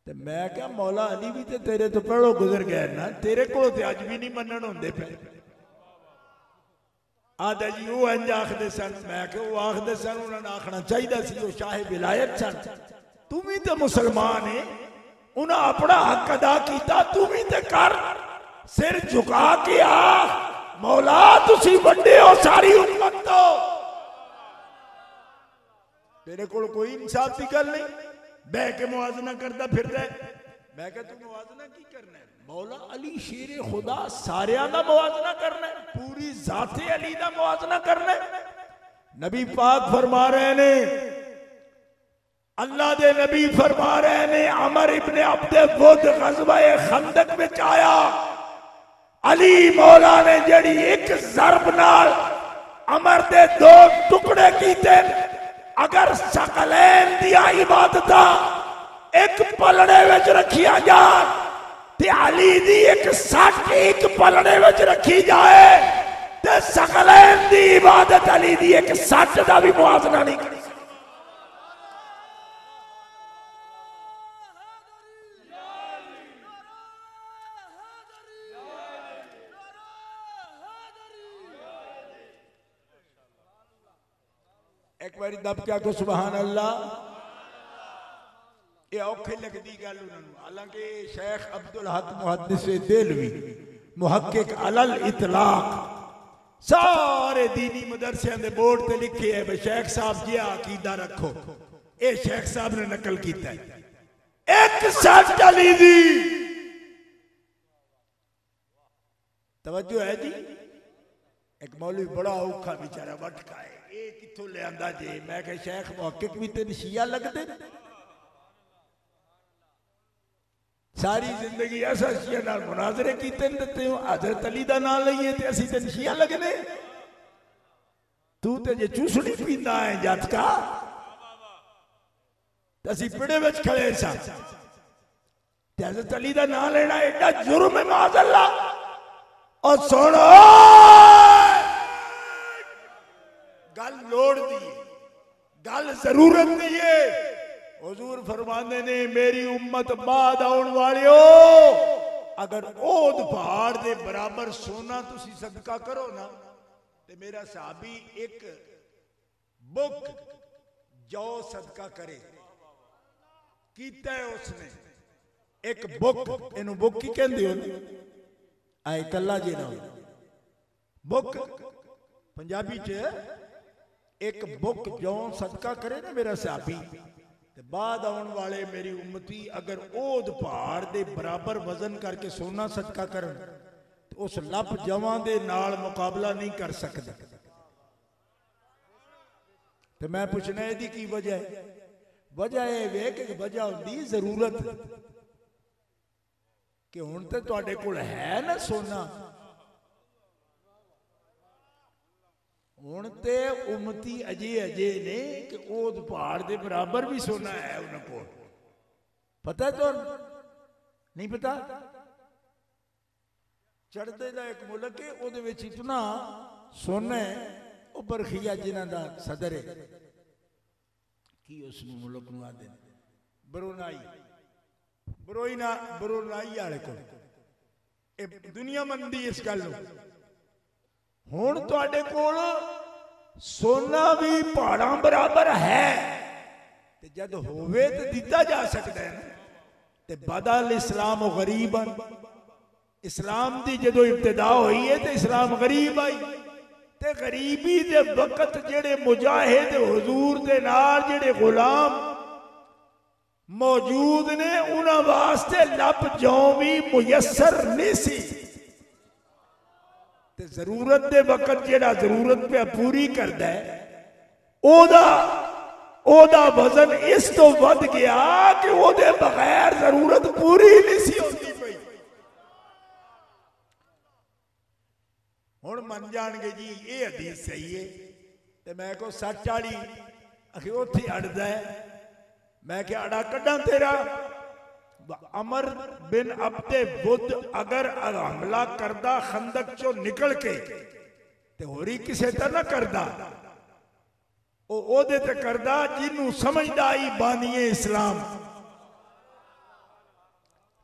ते मैं क्या मौला अली भी ते तेरे तो पहले गुजर गए ना, तेरे को ते अज भी नहीं मनन होंदे पे। आदा जी वो इंज आखदे सन, मैं कि वो आखदे सन, उन्होंने आखना चाहिए सी वो शाह विलायत सन। तू भी तो मुसलमान है, उन्हें अपना हक अदा किया, तू भी तो कर। सिर झुका के आ मौला तुसी वड्डे हो सारी उम्मत तो। तेरे को कोई इंसाफ की गल नहीं, बह के मुआजना करता फिर रहे। मैं क्या तू मुआजना की करना है? मौला अली शेर खुदा सारिया का मुआजना करना है, पूरी जाते अली का मुआजना करना है। नबी पाक फरमा रहे ने, अल्लाह दे नबी फरमा रहे ने, अमर इब्ने अब्दे वुद ग़ज़वा-ए खंदक में आया, अली मौला ने जड़ी एक ज़रब नाल अमर दे दो टुकड़े कीते। अगर सकलैन दिया इबादत एक पलड़े विच रखिया जाए ते अली दी एक सट एक पलड़े विच रखी जाए ते सकलैन दी इबादत अली दी एक सट दा भी मुआवजा नहीं कर। एक बारी दब क्या को सुभान अल्लाह। ये औखी लगती गल उन्होंने, हालांकि शेख अब्दुल हक मुहद्दिस देलवी मुहक्किक अलल इतलाक सारे दीनी मदरसियां दे बोर्ड ते लिखे है भाई शेख साहब जी अकीदा रखो। ये शेख साहब ने नकल किया है। एक सच अली दी तवज्जो है जी। एक मौलवी बड़ा औखा बेचारा भटका है, कित्थों लियांदा जे? मैं कहा शेख मुहक्किक भी तेन शिया लगते, सारी जिंदगी ऐसा शिया नाल मुनाजरे कीते ते हजरत अली दा नाम लईए ते असीं तेन शिया लगने? तू ते जे चूसड़ी पींदा है जट का, असीं पिड़े विच खड़े सा ते हजरत अली दा नाम लेना एडा जुर्म है माज़अल्लाह। और सुन गल लोड़ दी, गल जरूरत दी है। हुजूर फरमाते ने मेरी उम्मत बाद आउण वालियो अगर ओद पहाड़ दे बराबर सोना तुसी सदका करो ना ते मेरा सहाबी एक बुक जौ सदका करे। कीता है उसने एक बुक, इनू बुक की कहंदे हो आए कला जी ना बुक पंजाबी च एक बुक जौ सदका करे ना मेरा सहाबी ते बाद आउण वाले मेरी उम्मती अगर ओद पहाड़ दे बराबर वजन करके सोना सदका करन तो उस लप जवां दे नाल मुकाबला नहीं कर सकते। तो मैं पूछना यदि की वजह है? वजह यह वे कि वजह होंदी जरूरत कि हुण ते तुहाडे कोल है ना सोना, हुण ते उम्मती अजे अजे ने कि ओद पहाड़ दे बराबर भी सोना है उन्हां कोल। पता है तो नहीं पता? चढ़ते दा एक मुल्क है ओदे विच इतना सोना है, वो बरखिया जिन्हां दा सदर है की उस मुल्क नूं आंदे ने ब्रुनाई, ब्रुनाई वाले को दुनिया मंदी इस गल नूं। हुण तुहाडे कोल सोना भी पहाड़ां बराबर है ते जद होवे ते दिता जा सकता है ना। ते बदल इस्लाम गरीबन, इस्लाम दी जदों इब्तिदा हुई है तो इस्लाम गरीब आई ते गरीबी दे वक्त जेड़े मुजाहिद हुजूर दे नाल जेड़े गुलाम मौजूद ने उन्हां वास्ते लप जौ भी मुयसर नहीं सी ते जरूरत दे वक्त जेड़ा जरूरत पे पूरी करदा है ओदा वजन इस तो वध गया कि ओदे बगैर जरूरत पूरी नहीं सी होती पई। हुण मन जाणगे जी ये हदीस सही है ते मैं को सच वाली आखिर उत्थे अड़दा है। मैं क्या अड़ा कड्डा तेरा? अमर बिन अब्दे बुद्ध अगर हमला करदा खंदक चो निकल के ते होरी किसे ते ना करदा, ओ ओदे ते करदा जिन्नू समझदा ही बानिए इस्लाम।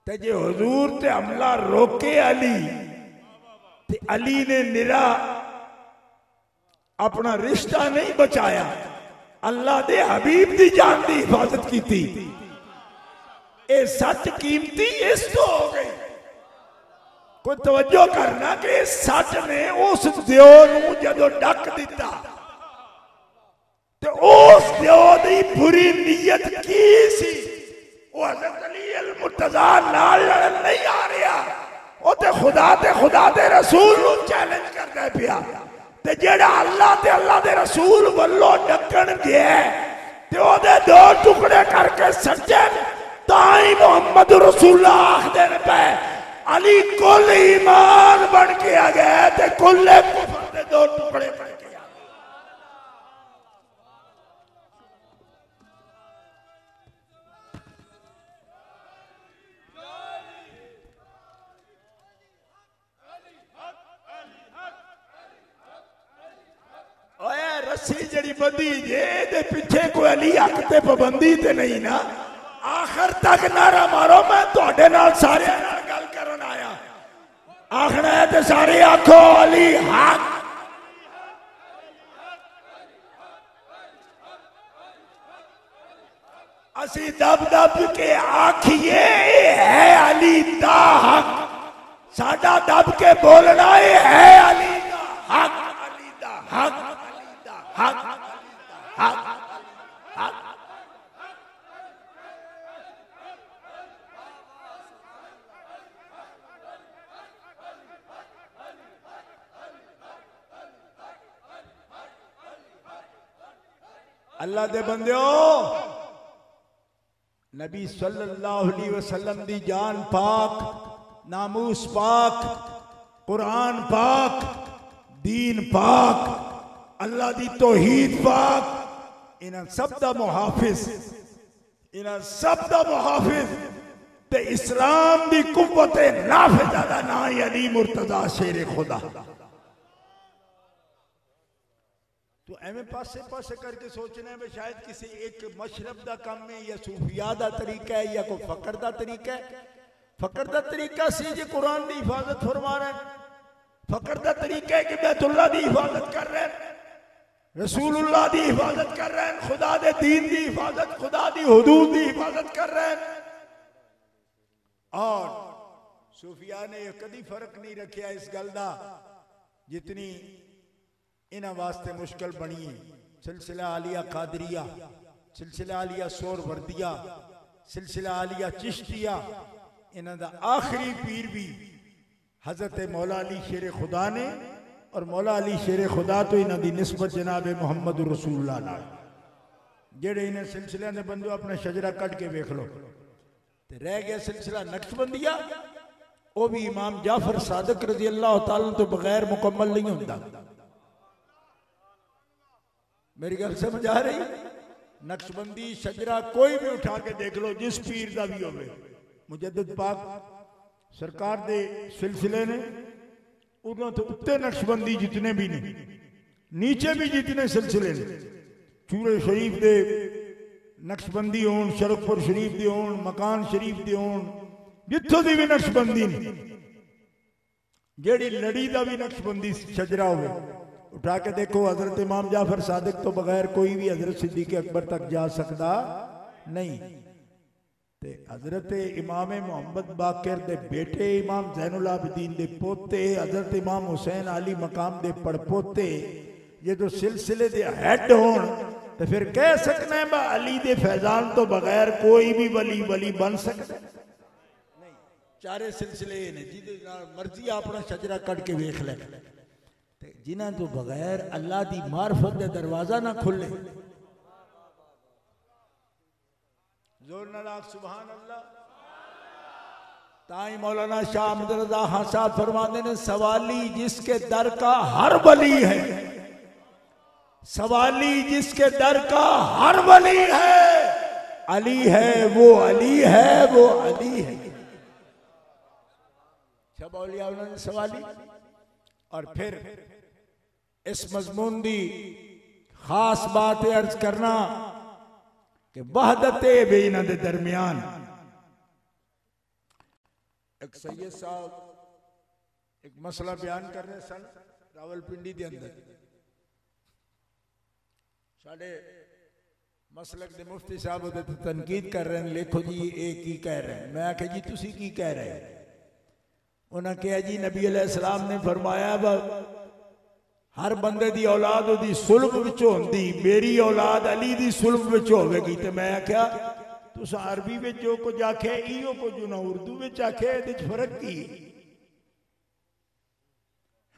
ते जे हुजूर ते हमला रोके अली ते अली ने निरा अपना रिश्ता नहीं बचाया, अल्लाह दे हबीब दी जान दी हिफाजत की थी। ए सच कीमती इस तो हो गई। कोई तवज्जो करना कि सच ने उस दियो नूं जदों डक दिता ते उस दियो दी बुरी नीयत की सी? वो हज़रत अली अल मुर्तजा नाल लड़न नहीं आ रहा, वो ते खुदा दे रसूल नूं चैलेंज करदा पिया। ते जेड़ा अल्लाह दे रसूल वल्लों डकण गया ते ओदे दो टुकड़े करके सज्जे ताई मोहम्मद रसूलुल्लाह आखदे ने पे अली कुल ईमान बन के आ गया ते कुल कुफर दे दो टुकड़े बन के आ गए। ओए रस्सी जड़ी बंदी जे दे पीछे कोई अली हक ते पाबंदी ते नहीं ना। आखिर तक नारा मारो, मैं तुहाडे नाल सारे नाल गल करन आया। आखना है ते सारे आखो अली हक। असी दब दब के आखिए है अली दा हक। साडा दब के बोलना है अली दा हक, अली दा हक, अली दा हक, हक हक। अल्लाह दे बंदियो, नबी सल्लल्लाहु अलैहि वसल्लम दी जान पाक, नामूस पाक, कुरान पाक, दीन पाक, अल्लाह दी तौहीद पाक, इन्हां सब दा मुहाफिज, इन्हां सब दा मुहाफिज ते इस्लाम दी कुव्वत नाफिज़ा दा नाम है अली मुर्तजा शेर खुदा। तो एवं पासे पासे करके सोचना है शायद किसी एक मशरब का काम है या सूफिया का तरीका है या कोई फकर का तरीका है। फकर का तरीका सी जी कुरान की हिफाजत फरमा रहे हैं, फकर का तरीका है कि बैतुल्लाह की हिफाजत कर रहे हैं, रसूलुल्लाह की हिफाजत कर रहे हैं, खुदा दे दीन की हिफाजत, खुदा दी हुदूद की हिफाजत कर रहे हैं। और सूफिया ने कभी फर्क नहीं रखा इस गल का जितनी इन्हां वास्ते मुश्किल बनी है। सिलसिला आलिया कादरिया, सिलसिला आलिया सोहरवर्दिया, सिलसिला आलिया चिश्तिया, इन्हां दा आखिरी पीर भी हजरत मौला अली शेर खुदा ने, और मौला अली शेर खुदा तो इन्हां दी निस्बत जनाब मुहम्मद रसूलुल्लाह नाल। जेड़े इन्हें सिलसिले ने बंदो अपना शजरा कट के वेख लो, ते रह गया सिलसिला नक्शबंदिया, वो भी इमाम जाफर सादिक रजी अल्लाह तआला तो बगैर मुकम्मल नहीं होता। मेरी गल समझ आ रही? नक्शबंदी शजरा कोई भी उठा के देख लो, जिस पीर का भी होवे, मुजद्दिद पाक सरकार दे सिलसिले ने उन्होंने तो उत्ते नक्शबंदी जितने भी ने, नीचे भी जितने सिलसिले ने, चूरे शरीफ दे नक्शबंदी होन, शरफपुर शरीफ दी होन, मकान शरीफ दी होन, जिथों दी भी नक्शबंदी ने, जेड़ी लड़ी का भी नक्शबंदी शजरा होवे, उठा के देखो। हजरत इमाम जाफर सादिक तो बगैर कोई भी हजरत सिद्दीक अकबर तक जा सकता नहीं। ते हजरत इमाम मोहम्मद बाकर दे बेटे, इमाम ज़ैनुल आबिदीन दे पोते, हजरत इमाम हुसैन अली मकाम दे पड़पोते, ये तो सिलसिले दे हेड होन तो फिर कह सकना है बा अली दे फैजान तो बगैर कोई भी वली बन सकता नहीं। चारे सिलसिले ने जिदे मर्जी अपना शजरा कट के वेख ले, जिन्हां तो बगैर अल्लाह दी मार्फत दे दरवाजा ना खुले। जोर नाल सुभान अल्लाह। ताई मौलाना शाह अहमद रज़ा खान साहब फरमाते ने, सवाली जिसके दर का हर वली है, सवाली जिसके दर का हर वली है, अली है वो अली है वो अली है। सब औलिया उन्होंने सवाली। और फिर इस मजमून दी खास बात अर्ज करना कि वहदत बेइना दे दरमियान एक सैयद साहब एक मसला बयान कर रहे सन रावलपिंडी के अंदर। साढ़े मसलक दे मुफ्ती साहब उहदे ते तनकीद कर रहे हैं, लिखो जी ये की कह रहे हैं। मैं आख्या जी तुसी की कह रहे हैं? उन्हें कहा जी नबी अलैहिस्सलाम ने फरमाया हर बंदे दी औलाद उहदी सुल्ब विच होंदी, मेरी औलाद अली दी सुल्ब विच होवेगी। ते मैं आख्या तुस अरबी विच जो कुछ आख्या इहो कुछ ना उर्दू विच आख्या, इहदे च फर्क की?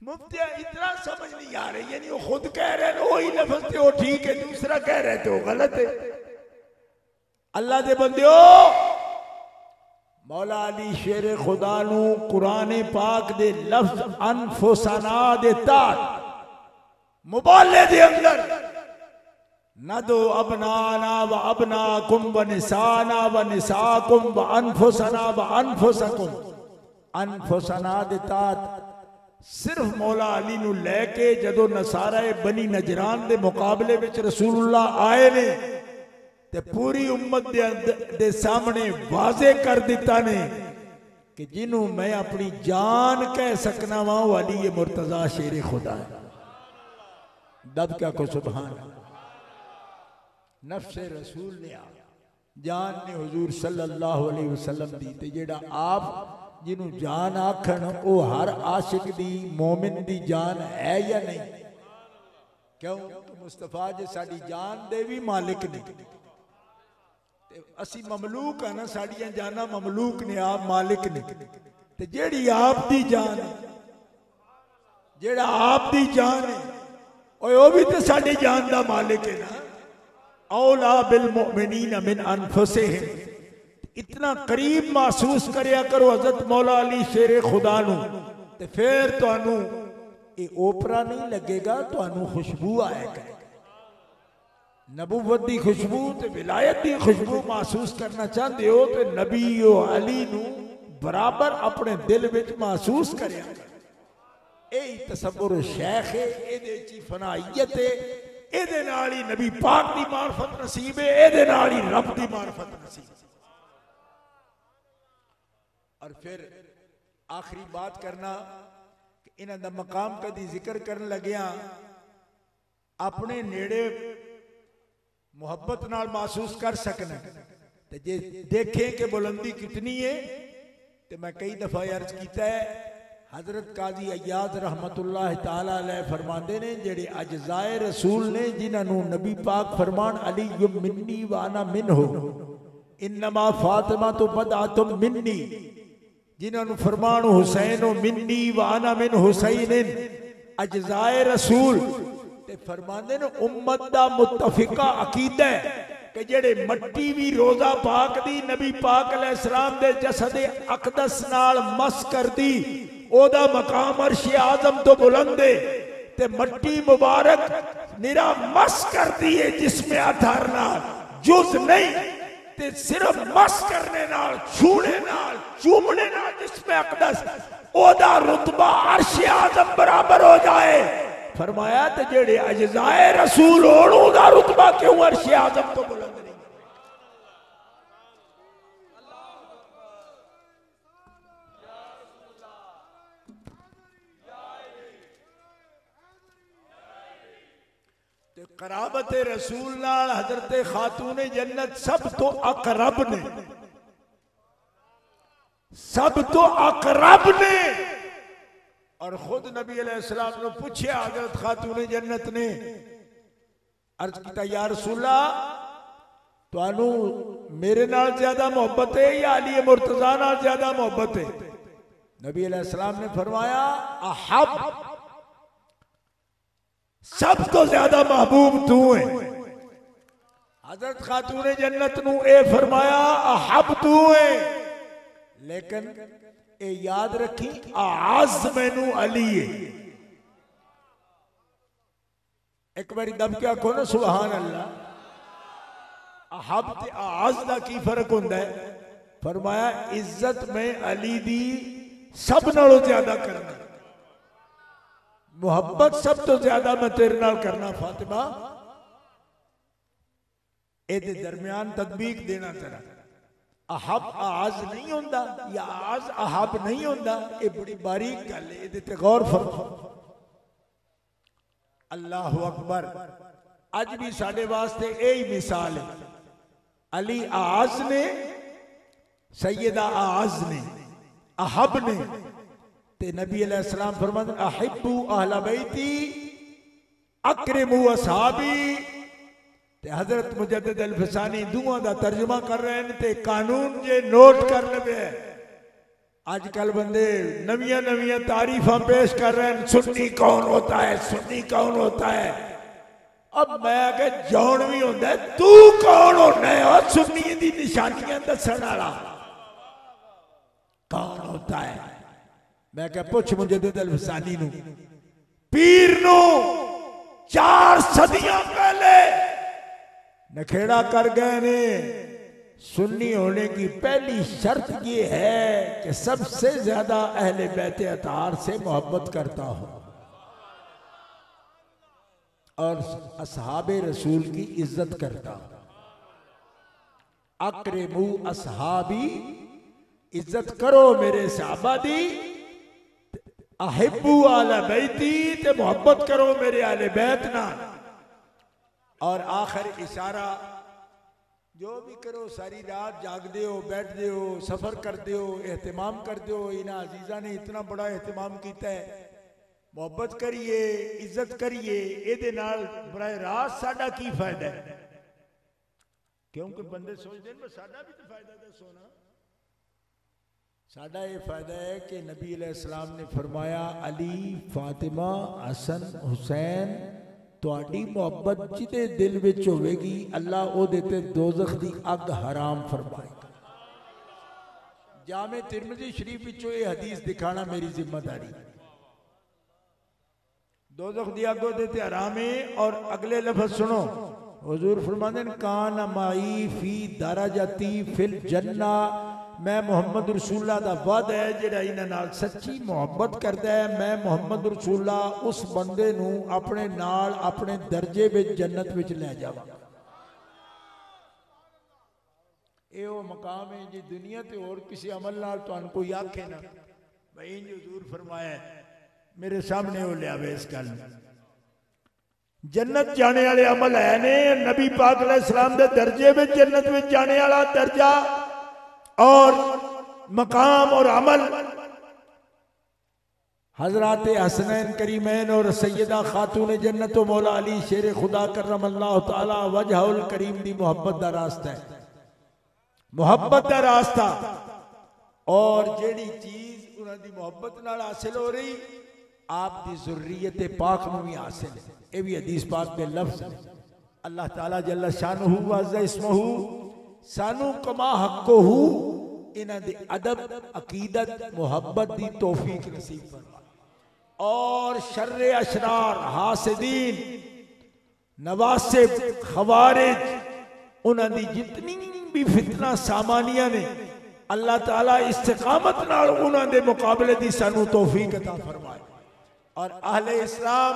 मुफ्ती इतना समझ नहीं आ रही, यानी वो खुद कह रहे हैं वही लफ्ज थे वो ठीक है, दूसरा कह रहे थे वो गलत है। अल्लाह दे बंदियो, मौला अली शेर खुदा नू कुरान पाक दे लफ्ज अनफुसना दे ताक मुबाले दे अंदर न दो अबनाना व अबनाकुम व निसाना व निसाकुम व अनफुसना व अनफुसकुम, अनफुसना दे ताक सिर्फ मौला अली नू लैके जदों नसारा बनी नजरान दे मुकाबले विच रसूलुल्लाह आए ने ते पूरी उम्मत दे सामने वाजे कर दिता ने कि जिन्हों मैं अपनी जान कह सकना वा वो अली मुर्तजा शेर खुदा है। दब क्या को सुभान। नफ्स रसूल ने जान ने हुजूर सल्लल्लाहु अलैहि वसल्लम दी, ते जेड़ा आप जिन्हों जान आखन वो हर आशिक दी मोमिन दी जान है या नहीं? क्यों? मुस्तफा जे साडी जान दे भी मालिक ने, असी ममलूक है ना, साड़ियां जाना ममलूक ने, आप मालिक ने। ते जेड़ी आप दी जान है, जेड़ा आप दी जान है वो भी तो साड़ी जान दा मालिक है ना। औला बिल मुमिनीन मिन अनफुसिहिम, इतना करीब महसूस करया करो हजरत मौला अली शेरे खुदा नू, ते फिर तुहानू ये ओपरा नहीं लगेगा, तुहानू खुशबू आएगा। नबूवत दी खुशबू ते विलायत दी खुशबू महसूस करना चाहते हो तो नबी अली नू बराबर अपने दिल विच महसूस करया। यही तसव्वुर शेख है, ये फनाइयत है, ये नाल ही नबी पाक दी मार्फत नसीब है, ये नाल ही रब दी मार्फत नसीब। और फिर आखिरी बात करना कि इन्हां दा मकाम कदी जिक्र करन लग्या अपने नेड़े मुहब्बत नाल महसूस कर सकना, ते जे देखें कि बुलंदी कितनी है, तो मैं कई दफा अर्ज किया है, हजरत काजी अय्याज रहमतुल्लाह ताला अलैह फरमाते ने जेड़े अजजाए रसूल ने जिन्होंने नबी पाक फरमान अली मिन्नी व अना मिन्हु इन्नमा फातिमा तो बदअतुम मिन्नी, जिन्होंने फरमान हुसैन मिन्नी व अना मिन हुसैन, अजजाए रसूल ते फरमाते ने उम्मत दा मुत्तफिका अकीदा है कि जेड़े मट्टी भी रोजा पाक दी नबी पाक अलैहिस्सलाम दे जसद अकदस नाल मस कर दी, ओदा मकाम अर्श आजम तो बुलंद है, ते मट्टी मुबारक निरा मस कर दी है जिसमें अथर नाल जुज नहीं, ते सिर्फ मस करने नाल छूने नाल चूमने नाल जिसमें अकदस ओदा रुतबा अर्श आजम बराबर हो जाए। फरमाया ते जेड़े अजजाए रसूल होण ओदा रुतबा क्यों अर्श आजम तो बुलंद नहीं। ते कराबत रसूल नाल हजरत खातून जन्नत सब तो अकरब ने, सब तो अकरब ने। और खुद नबी अलैहिस्सलाम ने पूछा हजरत खातून जन्नत ने, अर्ज किया या रसूलल्लाह तुहानू मेरे नाल ज्यादा मोहब्बत है या अली मुर्तजा नाल ज्यादा मोहब्बत है? नबी अलैहिस्सलाम ने फरमाया अहब, सब तो ज्यादा महबूब तू है। हजरत खातून जन्नत नू ए फरमाया अहब तू है, लेकिन ए याद रखी आज मैनू अली है। एक बारी दब के आखो ना सुभान अल्लाह। अहब ते आज दा की फर्क होंदा है? फरमाया इज्जत में अली दी सब नालों ज्यादा करना, मुहब्बत सब तो ज्यादा मैं तेरे नाल करना फातिमा। ए दरमियान तदबीक देना जरा, अहब आज नहीं होंदा या आज अहब नहीं होंदा, ये बड़ी बारीक गल है, ये ते गौर फरमाओ। अल्लाह अकबर। अज भी साडे वास्ते यही मिसाल है, अली आज ने, सैयदा आज ने, अहब ने, ते नबी अलैहिस्सलाम फरमाते अहिब्बु अहला बैती अकरिमु असहाबी। ते हजरत मुजद्दिद अल-फसानी दुआ दा तर्जुमा कर रहे हैं, ते कानून जे नोट कर ले। आजकल बंदे नविया नविया तारीफा पेश कर रहे हैं, सुन्नी कौन होता है, सुन्नी कौन होता है। अब मैं आगे जौन भी होता है, तू कौन होना है? और सुन्नी दी निशानियां दसन वाला कौन होता है? मैं क्या पुछ मुजद्दिद अल-फसानी नू, पीर नू 4 सदियां पहले नखेड़ा कर गए ने। सुन्नी होने की पहली शर्त ये है कि सबसे ज्यादा अहले बैते अतार से मोहब्बत करता हो और असहाबे रसूल की इज्जत करता हो। अकरिमु असहाबी, इज्जत करो मेरे सहाबा दी। अहिब्बु आला बैती, ते मोहब्बत करो मेरे आले बैत ना। और आखिर इशारा जो भी करो, सारी रात जागदे हो, बैठते हो, सफर करते हो, एहतमाम करते हो। इन्हां अजीजा ने इतना बड़ा एहतमाम किया है, मोहब्बत करिए, इज्जत करिए। ये बराह रास्त साडा की फायदा है? क्योंकि बंदे सोचते हैं साडा भी तो फायदा दसो ना। साडा ये फायदा है कि नबी अलैहिस्सलाम ने फरमाया अली, फातिमा, हसन, हुसैन तुहाडी मोहब्बत जिहदे दिल विच होवेगी अल्लाह ओहदे ते दोज़ख दी अग हराम फरमाएगा। जामे तिरमिज़ी शरीफ विचों ये हदीस दिखाना मेरी जिम्मेदारी। दोज़ख दी अग ओहदे ते हराम है। और अगले लफ्ज़ सुनो, हुजूर फरमाते हैं कान माई फी दरजती फिल जन्ना, मैं मुहम्मद रसूलुल्लाह दा वादा है जिहड़ा इन्हां नाल सच्ची मोहब्बत करदा है, मैं मुहम्मद रसूलुल्लाह उस बंदे नूं अपने नाल अपने दर्जे विच जन्नत विच ले जावांगा। ये वो मकाम है जी दुनिया ते और किसी अमल नाल तुहानू कोई आखे ना भाई इंज हुजूर फरमाया, मेरे सामने वो लियावे इस गल। जन्नत जाने वाले अमल है ने, नबी पाक अलैहिस्सलाम दे दर्जे में जन्नत में जाने वाला दर्जा और मकाम और अमल हजरत हसनैन करीमैन और सैयदा खातून जन्नत मौला अली शेर खुदा करमल्लाहु तआला वजहुल करीम दी मोहब्बत दा रास्ता है, मोहब्बत दा रास्ता। और जेड़ी चीज उन्हां दी मोहब्बत नाल हासिल हो रही आप दी ज़ुर्रियत पाक नूं भी हासिल है। ये भी हदीस पाक दे लफ्ज़ है। अल्लाह ताला जल्ल शानुहु व अज़्ज़ इस्मुहु सानू कमा हक़्क़ुहु इन्हां दे अदब अकीदत मोहब्बत दी तौफीक नसीब फरमाए। और शर्रे अशरार हासिदीन नवासिब खवारिज उन्हां दी जितनी भी फितना सामानिया ने अल्लाह ताला इस्तिकामत नाल उन्हां दे मुकाबले दी सानू तौफीक अता फरमाए। और अहले इस्लाम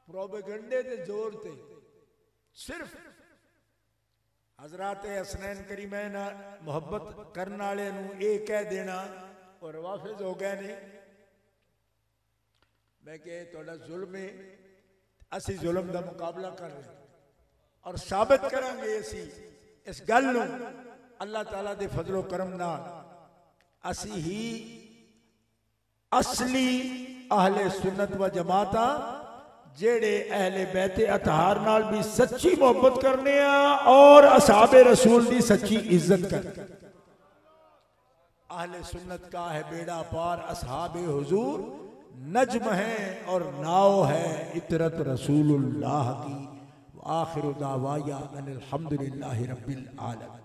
प्रोपेगेंडे दे जोर ते सिर्फ हजरत हसनैन करीमैन मोहब्बत करने वाले नूं ये कह देना और वाफिज हो गए ने मैं कि तुहाडा जुल्म है, असी जुल्म का मुकाबला कर रहे और साबित करांगे असी इस गल नूं अल्लाह ताला दे फजलो करम नाल असी ही असली अहले सुन्नत व जमाता जेड़े अहले बैते अतहार नाल भी सच्ची मोहब्बत करने और असहाबे रसूल दी सच्ची इज्जत करते। अहले सुन्नत का है बेड़ा पार, असहाबे हुजूर नज्म है और नाव है इतरत रसूलुल्लाह की। आखिर दावाया अनिल हम्दुलिल्लाहि रब्बिल आलमीन।